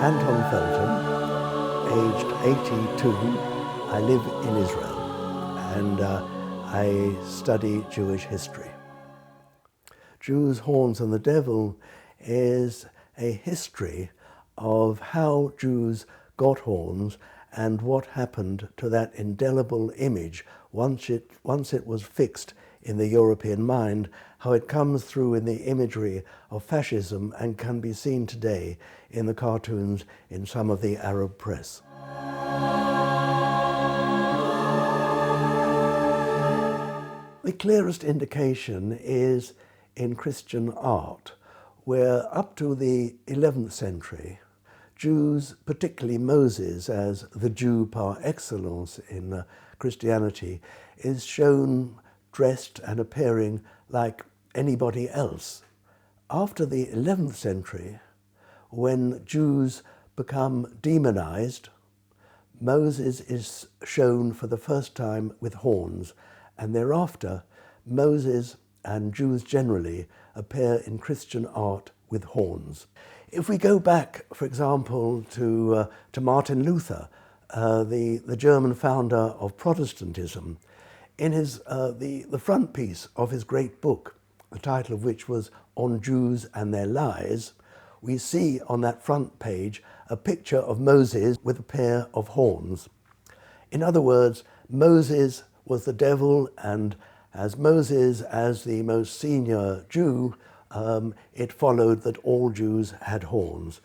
Anton Felton, aged 82. I live in Israel and I study Jewish history. Jews, Horns and the Devil is a history of how Jews got horns and what happened to that indelible image once it was fixed in the European mind, how it comes through in the imagery of fascism and can be seen today in the cartoons in some of the Arab press. The clearest indication is in Christian art, where up to the 11th century, Jews, particularly Moses as the Jew par excellence in Christianity, is shown dressed and appearing like anybody else. After the 11th century, when Jews become demonized, Moses is shown for the first time with horns, and thereafter Moses and Jews generally appear in Christian art with horns. If we go back, for example, to Martin Luther, the German founder of Protestantism, in his the front piece of his great book, the title of which was On Jews and Their Lies, we see on that front page a picture of Moses with a pair of horns. In other words, Moses was the devil, and as Moses, as the most senior Jew, it followed that all Jews had horns.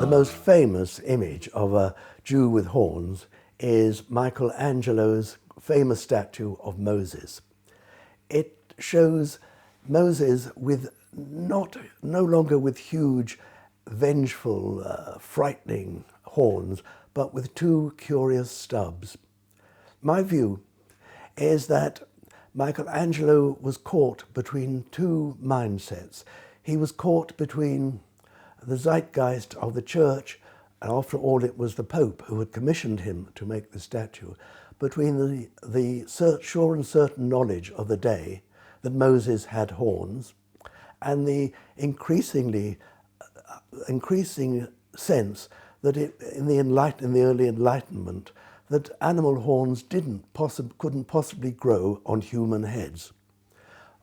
The most famous image of a Jew with horns is Michelangelo's famous statue of Moses. It shows Moses with no longer with huge, vengeful, frightening horns, but with two curious stubs. My view is that Michelangelo was caught between two mindsets. He was caught between the zeitgeist of the church, and after all it was the Pope who had commissioned him to make the statue, between the sure and certain knowledge of the day that Moses had horns, and the increasing sense that in the early Enlightenment, that animal horns couldn't possibly grow on human heads.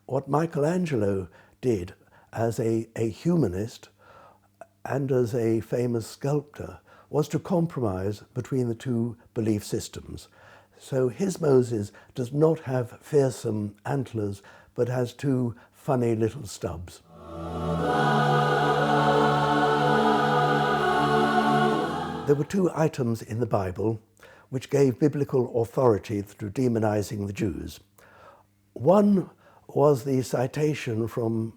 What Michelangelo did as a humanist and as a famous sculptor was to compromise between the two belief systems. So his Moses does not have fearsome antlers, but has two funny little stubs. There were two items in the Bible which gave biblical authority to demonizing the Jews. One was the citation from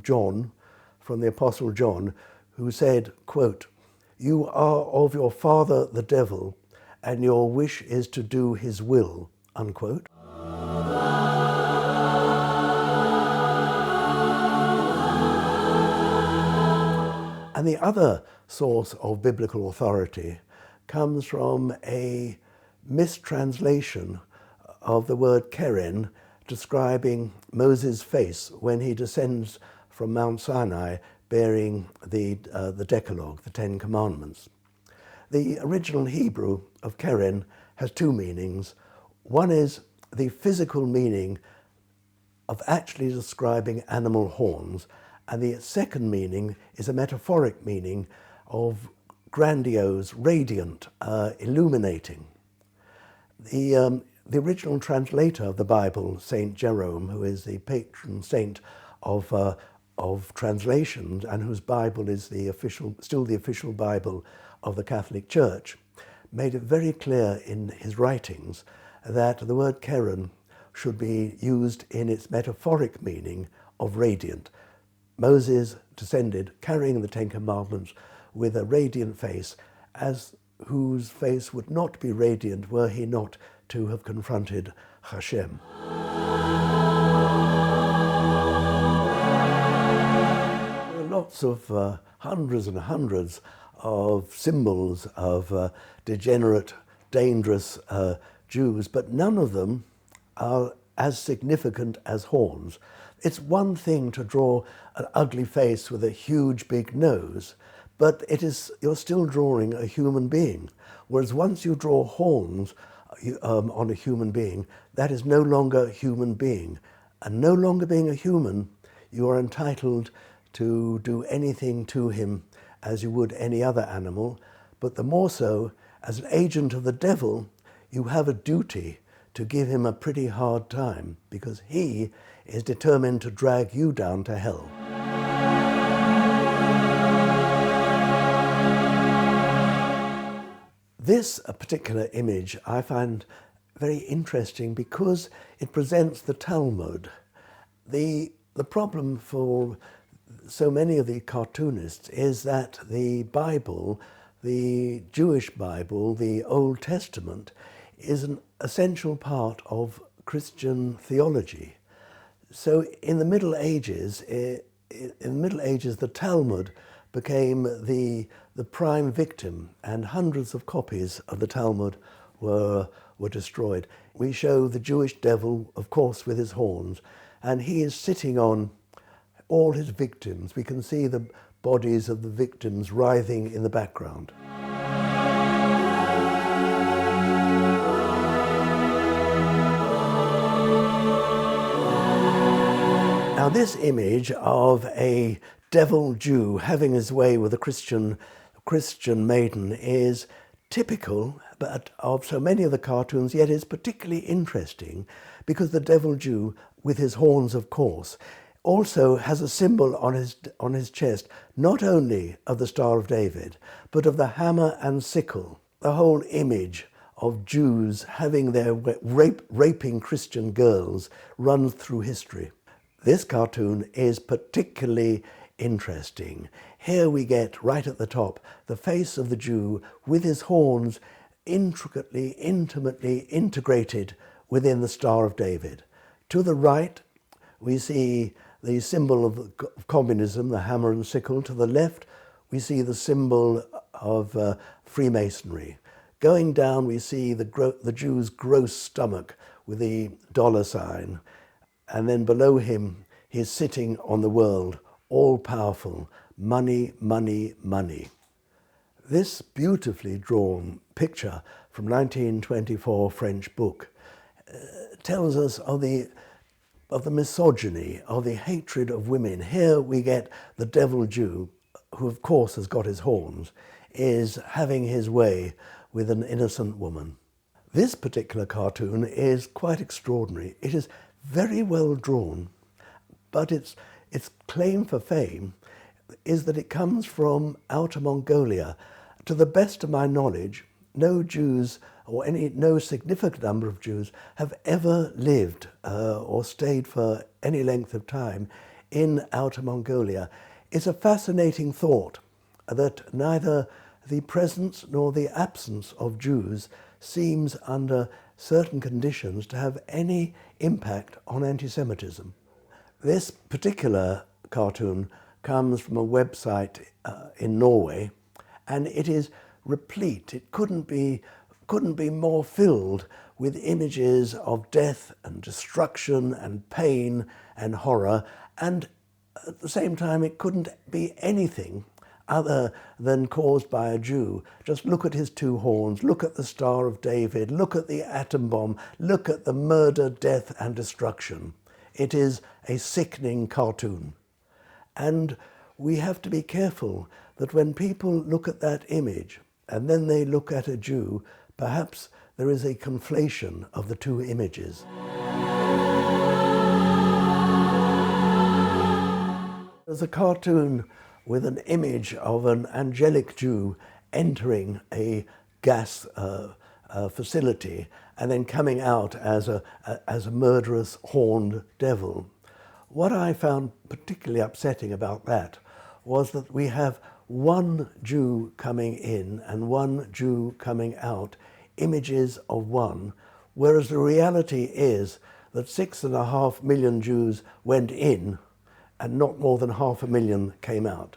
John, from the Apostle John, who said, quote, "You are of your father the devil, and your wish is to do his will," unquote. And the other source of biblical authority comes from a mistranslation of the word keren, describing Moses' face when he descends from Mount Sinai bearing the Decalogue, the Ten Commandments. The original Hebrew of keren has two meanings. One is the physical meaning of actually describing animal horns, and the second meaning is a metaphoric meaning of grandiose, radiant, illuminating. The original translator of the Bible, Saint Jerome, who is the patron saint of translations and whose Bible is still the official Bible of the Catholic Church, made it very clear in his writings that the word keren should be used in its metaphoric meaning of radiant. Moses descended carrying the Ten Commandments with a radiant face, as whose face would not be radiant were he not to have confronted Hashem. There are lots of hundreds and hundreds of symbols of degenerate, dangerous Jews, but none of them are as significant as horns. It's one thing to draw an ugly face with a huge big nose, but you're still drawing a human being. Whereas once you draw horns on a human being, that is no longer a human being. And no longer being a human, you are entitled to do anything to him as you would any other animal, but the more so, as an agent of the devil, you have a duty to give him a pretty hard time, because he is determined to drag you down to hell. This particular image I find very interesting because it presents the Talmud. The problem for so many of the cartoonists is that the Bible, the Jewish Bible, the Old Testament, is an essential part of Christian theology. So in the Middle Ages, the Talmud became the prime victim, and hundreds of copies of the Talmud were destroyed. We show the Jewish devil, of course, with his horns, and he is sitting on all his victims. We can see the bodies of the victims writhing in the background. Now this image of a devil Jew having his way with a Christian maiden is typical of so many of the cartoons, yet is particularly interesting because the devil Jew, with his horns of course, also has a symbol on his chest, not only of the Star of David, but of the hammer and sickle. The whole image of Jews having their raping Christian girls runs through history. This cartoon is particularly interesting. Here we get, right at the top, the face of the Jew with his horns intricately, intimately integrated within the Star of David. To the right, we see the symbol of communism, the hammer and sickle. To the left, we see the symbol of Freemasonry. Going down, we see the Jew's gross stomach with the dollar sign. And then below him, he's sitting on the world, all-powerful, money, money, money. This beautifully drawn picture from 1924 French book tells us of the misogyny, of the hatred of women. Here we get the devil Jew, who of course has got his horns, is having his way with an innocent woman. This particular cartoon is quite extraordinary. It is very well drawn, but its claim for fame is that it comes from Outer Mongolia. To the best of my knowledge, no Jews or no significant number of Jews have ever lived or stayed for any length of time in Outer Mongolia. It's a fascinating thought that neither the presence nor the absence of Jews seems under certain conditions to have any impact on anti-Semitism. This particular cartoon comes from a website in Norway, and it is replete. It couldn't be more filled with images of death and destruction and pain and horror, and at the same time it couldn't be anything other than caused by a Jew. Just look at his two horns, look at the Star of David, look at the atom bomb, look at the murder, death and destruction. It is a sickening cartoon. And we have to be careful that when people look at that image and then they look at a Jew, perhaps there is a conflation of the two images. There's a cartoon with an image of an angelic Jew entering a gas facility and then coming out as a murderous horned devil. What I found particularly upsetting about that was that we have one Jew coming in and one Jew coming out, images of one, whereas the reality is that 6.5 million Jews went in and not more than 500,000 came out.